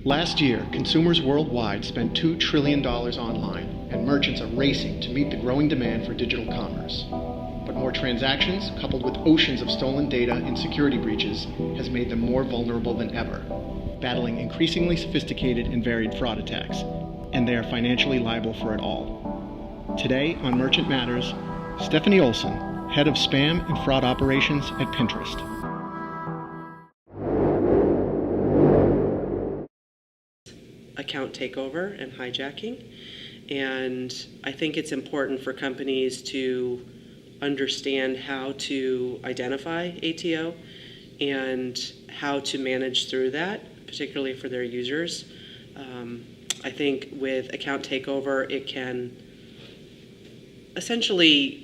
Last year, consumers worldwide spent $2 trillion online, and merchants are racing to meet the growing demand for digital commerce. But more transactions, coupled with oceans of stolen data and security breaches, has made them more vulnerable than ever, battling increasingly sophisticated and varied fraud attacks, and they are financially liable for it all. Today on Merchant Matters, Stephanie Olson, Head of Spam and Fraud Operations at Pinterest. Account takeover and hijacking, and I think it's important for companies to understand how to identify ATO and how to manage through that, particularly for their users. I think with account takeover, it can essentially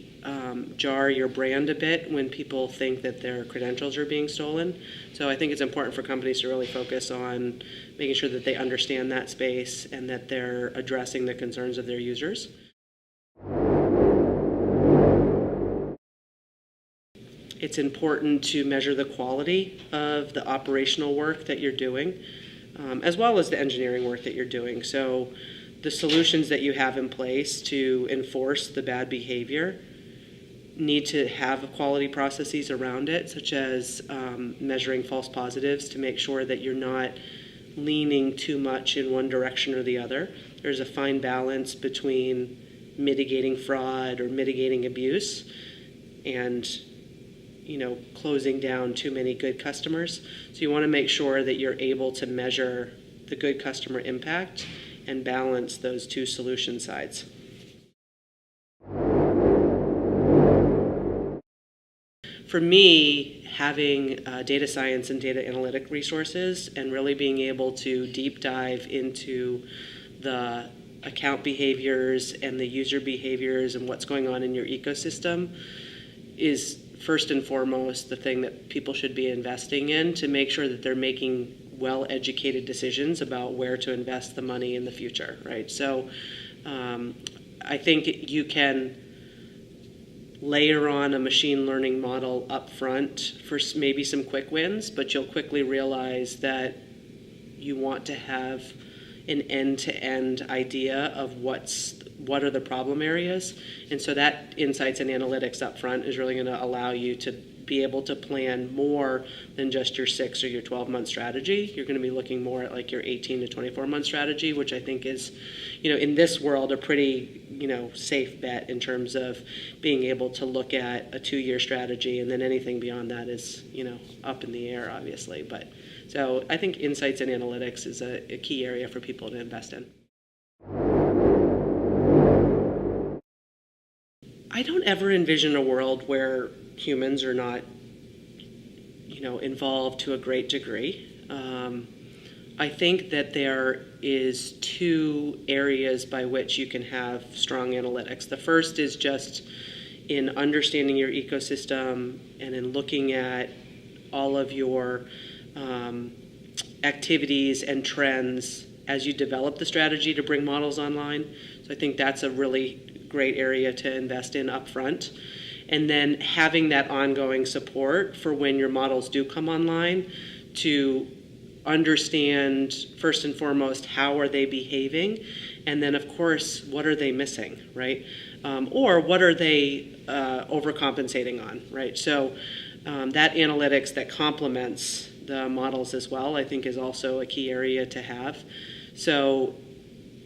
jar your brand a bit when people think that their credentials are being stolen. So I think it's important for companies to really focus on making sure that they understand that space and that they're addressing the concerns of their users. It's important to measure the quality of the operational work that you're doing, as well as the engineering work that you're doing. So the solutions that you have in place to enforce the bad behavior need to have quality processes around it, such as measuring false positives to make sure that you're not leaning too much in one direction or the other. There's a fine balance between mitigating fraud or mitigating abuse and closing down too many good customers. So you want to make sure that you're able to measure the good customer impact and balance those two solution sides. For me, having data science and data analytic resources and really being able to deep dive into the account behaviors and the user behaviors and what's going on in your ecosystem is first and foremost the thing that people should be investing in to make sure that they're making well-educated decisions about where to invest the money in the future, right? So I think you can layer on a machine learning model up front for maybe some quick wins, but you'll quickly realize that you want to have an end-to-end idea of what are the problem areas. And so that insights and analytics up front is really going to allow you to be able to plan more than just your 6 or your 12-month strategy. You're going to be looking more at like your 18 to 24-month strategy, which I think is, in this world, a pretty, safe bet in terms of being able to look at a 2-year strategy, and then anything beyond that is, up in the air, obviously. But so I think insights and analytics is a key area for people to invest in. I don't ever envision a world where humans are not, involved to a great degree. I think that there is 2 areas by which you can have strong analytics. The first is just in understanding your ecosystem and in looking at all of your activities and trends as you develop the strategy to bring models online. So I think that's a really great area to invest in upfront. And then having that ongoing support for when your models do come online to understand, first and foremost, how are they behaving? And then, of course, what are they missing, right? Or what are they overcompensating on, right? So that analytics that complements the models as well, I think is also a key area to have. So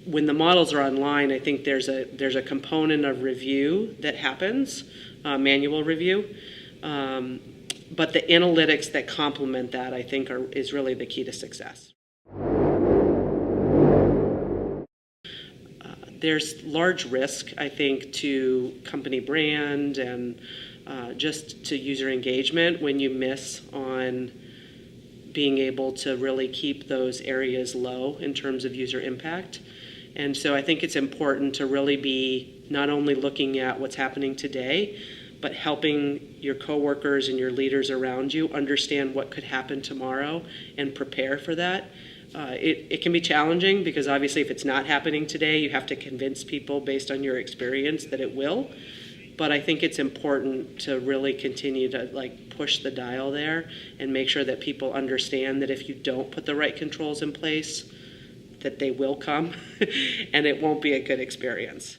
when the models are online, I think there's a component of review that happens, manual review, but the analytics that complement that, I think, is really the key to success. There's large risk, I think, to company brand and just to user engagement when you miss on being able to really keep those areas low in terms of user impact. And so I think it's important to really be not only looking at what's happening today, but helping your coworkers and your leaders around you understand what could happen tomorrow and prepare for that. It can be challenging because obviously if it's not happening today, you have to convince people based on your experience that it will. But I think it's important to really continue to push the dial there and make sure that people understand that if you don't put the right controls in place, that they will come and it won't be a good experience.